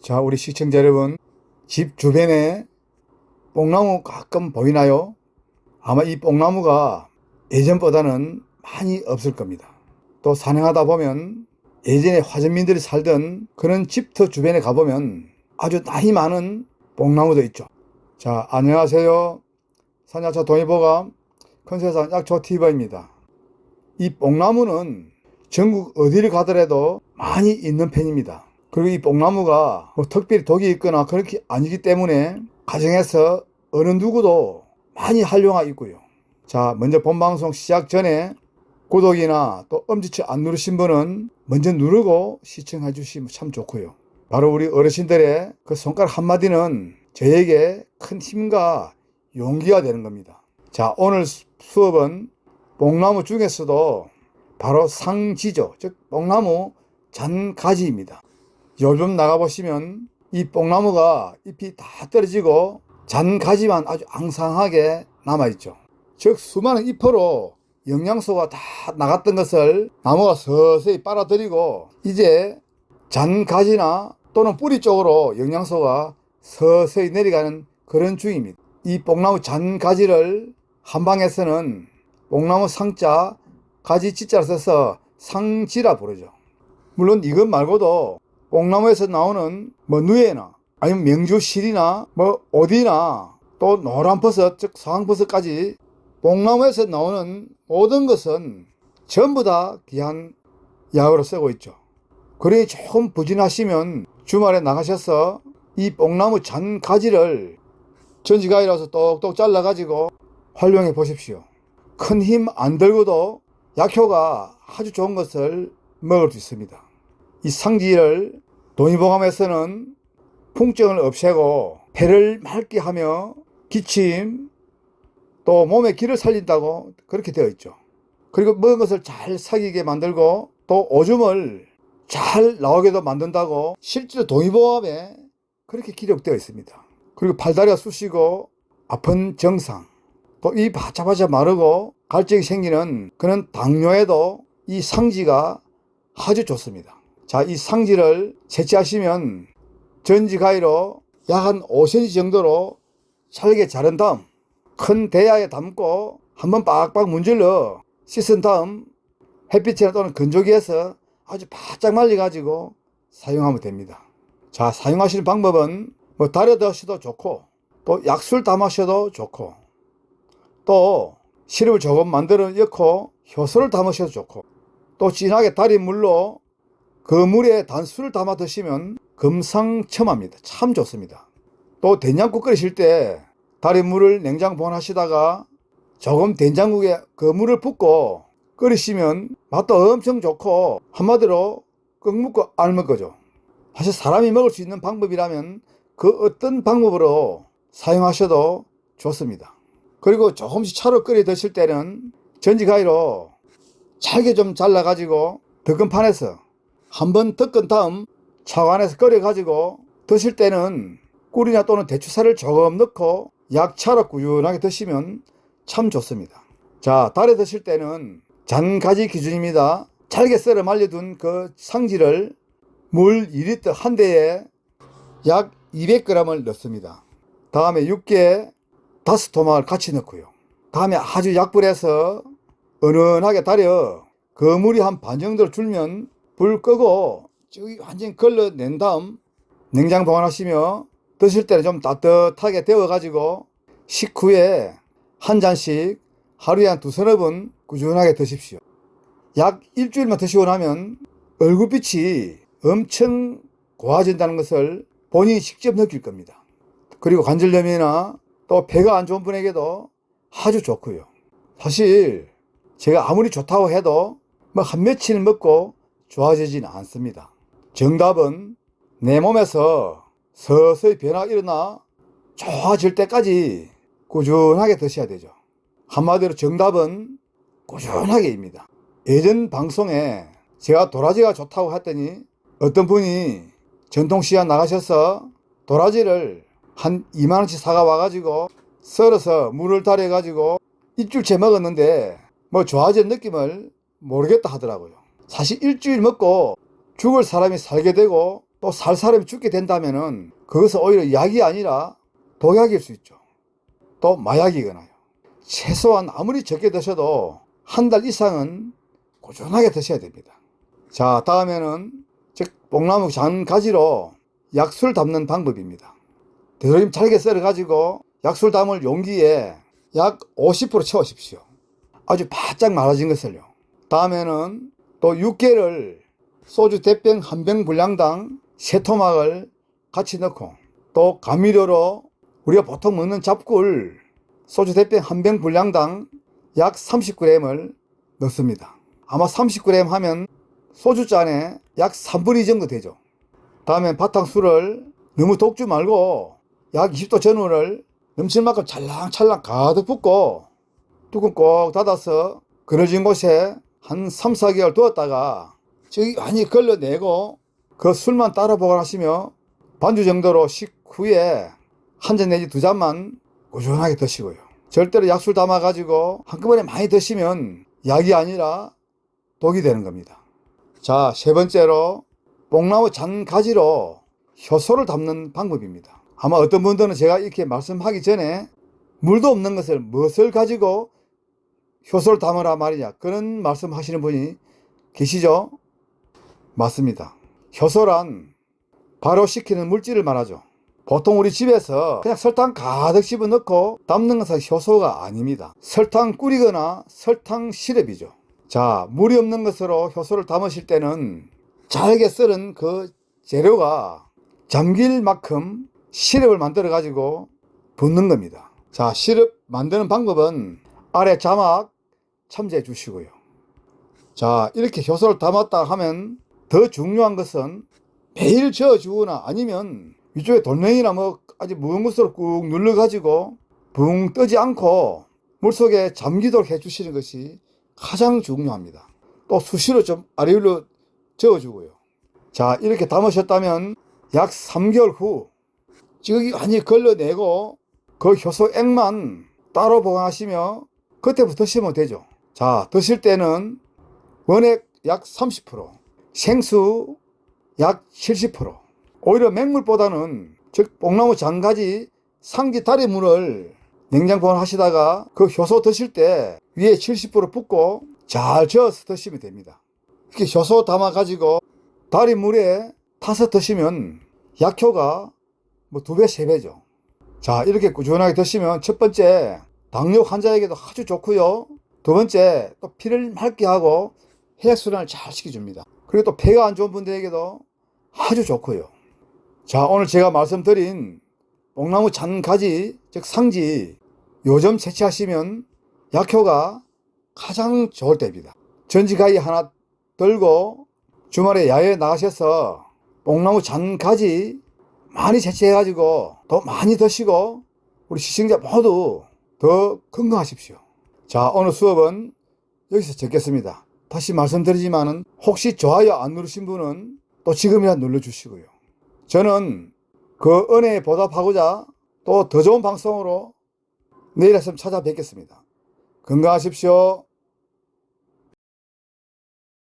자, 우리 시청자 여러분, 집 주변에 뽕나무 가끔 보이나요? 아마 이 뽕나무가 예전보다는 많이 없을 겁니다. 또 산행하다 보면 예전에 화전민들이 살던 그런 집터 주변에 가보면 아주 나이 많은 뽕나무도 있죠. 자, 안녕하세요. 산야차 동의보감 큰세상 약초TV입니다. 이 뽕나무는 전국 어디를 가더라도 많이 있는 편입니다. 그리고 이 뽕나무가 특별히 독이 있거나 그렇게 아니기 때문에 가정에서 어느 누구도 많이 활용하고 있고요. 자, 먼저 본방송 시작 전에 구독이나 또 엄지척 안 누르신 분은 먼저 누르고 시청해 주시면 참 좋고요. 바로 우리 어르신들의 그 손가락 한마디는 저에게 큰 힘과 용기가 되는 겁니다. 자, 오늘 수업은 뽕나무 중에서도 바로 상지죠. 즉 뽕나무 잔가지입니다. 요즘 나가보시면 이 뽕나무가 잎이 다 떨어지고 잔가지만 아주 앙상하게 남아있죠. 즉 수많은 잎으로 영양소가 다 나갔던 것을 나무가 서서히 빨아들이고 이제 잔가지나 또는 뿌리 쪽으로 영양소가 서서히 내려가는 그런 중입니다. 이 뽕나무 잔가지를 한방에서는 뽕나무 상자 가지 지자를 써서 상지라 부르죠. 물론 이것 말고도 뽕나무에서 나오는 누에나 아니면 명주실이나 오디나 또 노란버섯 즉 서황버섯까지 뽕나무에서 나오는 모든 것은 전부 다 귀한 약으로 쓰고 있죠. 그러니 조금 부진하시면 주말에 나가셔서 이 뽕나무 잔가지를 전지가위라서 똑똑 잘라 가지고 활용해 보십시오. 큰 힘 안 들고도 약효가 아주 좋은 것을 먹을 수 있습니다. 이 상지를 동의보감에서는 풍증을 없애고 폐를 맑게 하며 기침 또 몸의 기를 살린다고 그렇게 되어 있죠. 그리고 먹은 것을 잘 sak이게 만들고 또 오줌을 잘 나오게도 만든다고 실제로 동의보감에 그렇게 기록되어 있습니다. 그리고 팔다리가 쑤시고 아픈 증상 또 이 바짝바짝 마르고 갈증이 생기는 그런 당뇨에도 이 상지가 아주 좋습니다. 자, 이 상지를 채취하시면 전지가위로 약 한 5cm 정도로 잘게 자른 다음 큰 대야에 담고 한번 빡빡 문질러 씻은 다음 햇빛이나 또는 건조기에서 아주 바짝 말려 가지고 사용하면 됩니다. 자, 사용하시는 방법은 달여 드셔도 좋고 또 약술 담으셔도 좋고 또 시럽을 조금 만들어 넣고 효소를 담으셔도 좋고 또 진하게 달인 물로 그 물에 단술을 담아 드시면 금상첨화입니다. 참 좋습니다. 또 된장국 끓이실 때 달인 물을 냉장 보관하시다가 조금 된장국에 그 물을 붓고 끓이시면 맛도 엄청 좋고 한마디로 끓 먹고 앓는 거죠. 사실 사람이 먹을 수 있는 방법이라면 그 어떤 방법으로 사용하셔도 좋습니다. 그리고 조금씩 차로 끓여 드실 때는 전지가위로 잘게 좀 잘라 가지고 덕건판에서 한번 덕건 다음 차관에서 끓여 가지고 드실 때는 꿀이나 또는 대추살을 조금 넣고 약차로 꾸준하게 드시면 참 좋습니다. 자, 달여 드실 때는 잔가지 기준입니다. 잘게 썰어 말려둔 그 상지를 물 2리터 한 대에 약 200g을 넣습니다. 다음에 육개 5토막을 같이 넣고요. 다음에 아주 약불에서 은은하게 달여 그 물이 한 반 정도를 줄면 불 끄고 쭉 완전히 걸러낸 다음 냉장 보관하시며 드실 때는 좀 따뜻하게 데워 가지고 식후에 한 잔씩 하루에 한 2-3번 꾸준하게 드십시오. 약 일주일만 드시고 나면 얼굴빛이 엄청 고와진다는 것을 본인이 직접 느낄 겁니다. 그리고 관절염이나 또 배가 안 좋은 분에게도 아주 좋고요. 사실 제가 아무리 좋다고 해도 한 며칠 먹고 좋아지지는 않습니다. 정답은 내 몸에서 서서히 변화가 일어나 좋아질 때까지 꾸준하게 드셔야 되죠. 한마디로 정답은 꾸준하게입니다. 예전 방송에 제가 도라지가 좋다고 했더니 어떤 분이 전통시장 나가셔서 도라지를 한 2만원치 사가 와가지고 썰어서 물을 달여가지고 일주일째 먹었는데 좋아진 느낌을 모르겠다 하더라고요. 사실 일주일 먹고 죽을 사람이 살게 되고 또 살 사람이 죽게 된다면은 그것은 오히려 약이 아니라 독약일 수 있죠. 또 마약이거나요. 최소한 아무리 적게 드셔도 한 달 이상은 꾸준하게 드셔야 됩니다. 자, 다음에는 뽕나무 장가지로 약술 담는 방법입니다. 되도록 잘게 썰어가지고 약술 담을 용기에 약 50% 채우십시오. 아주 바짝 말아진 것을요. 다음에는 또 육개를 소주 대병 한 병 분량당 3토막을 같이 넣고, 또 감미료로 우리가 보통 먹는 잡꿀 소주 대병 한 병 분량당 약 30g을 넣습니다. 아마 30g 하면 소주잔에 약 3분의 2 정도 되죠. 다음에 바탕술을 너무 독주 말고 약 20도 전후를 넘칠 만큼 찰랑찰랑 가득 붓고 뚜껑 꼭 닫아서 그늘진 곳에 한 3, 4개월 두었다가 저기 많이 걸러내고 그 술만 따라 보관하시며 반주 정도로 식후에 한 잔 내지 2잔만 꾸준하게 드시고요. 절대로 약술 담아가지고 한꺼번에 많이 드시면 약이 아니라 독이 되는 겁니다. 자, 세 번째로 뽕나무 잔가지로 효소를 담는 방법입니다. 아마 어떤 분들은 제가 이렇게 말씀하기 전에 물도 없는 것을 무엇을 가지고 효소를 담으라 말이냐, 그런 말씀 하시는 분이 계시죠? 맞습니다. 효소란 바로 식히는 물질을 말하죠. 보통 우리 집에서 그냥 설탕 가득 집어넣고 담는 것은 효소가 아닙니다. 설탕 꿀이거나 설탕 시럽이죠. 자, 물이 없는 것으로 효소를 담으실 때는 잘게 썰은 그 재료가 잠길 만큼 시럽을 만들어 가지고 붓는 겁니다. 자, 시럽 만드는 방법은 아래 자막 참조해 주시고요. 자, 이렇게 효소를 담았다 하면 더 중요한 것은 매일 저어주거나 아니면 위쪽에 돌멩이나 뭐 아주 무거운 것으로 꾹 눌러 가지고 붕 뜨지 않고 물속에 잠기도록 해 주시는 것이 가장 중요합니다. 또 수시로 좀 아래 위로 저어주고요. 자, 이렇게 담으셨다면 약 3개월 후 찌꺼기 많이 걸러내고 그 효소액만 따로 보관하시며 그때부터 드시면 되죠. 자, 드실 때는 원액 약 30%, 생수 약 70%. 오히려 맹물보다는 즉 뽕나무 장가지 상지 다리물을 냉장 보관하시다가 그 효소 드실 때 위에 70% 붓고 잘 저어서 드시면 됩니다. 이렇게 효소 담아 가지고 다리물에 타서 드시면 약효가 뭐 2배, 3배죠. 자, 이렇게 꾸준하게 드시면 첫 번째 당뇨 환자에게도 아주 좋고요. 두 번째 또 피를 맑게 하고 혈액순환을 잘 시켜줍니다. 그리고 또 폐가 안 좋은 분들에게도 아주 좋고요. 자, 오늘 제가 말씀드린 뽕나무 잔가지 즉 상지 요점 채취하시면 약효가 가장 좋을 때입니다. 전지가위 하나 들고 주말에 야외에 나가셔서 뽕나무 잔가지 많이 채취해 가지고 더 많이 드시고 우리 시청자 모두 더 건강하십시오. 자, 오늘 수업은 여기서 적겠습니다. 다시 말씀드리지만은 혹시 좋아요 안 누르신 분은 또 지금이라도 눌러주시고요. 저는 그 은혜에 보답하고자 또 더 좋은 방송으로 내일 아침 찾아뵙겠습니다. 건강하십시오.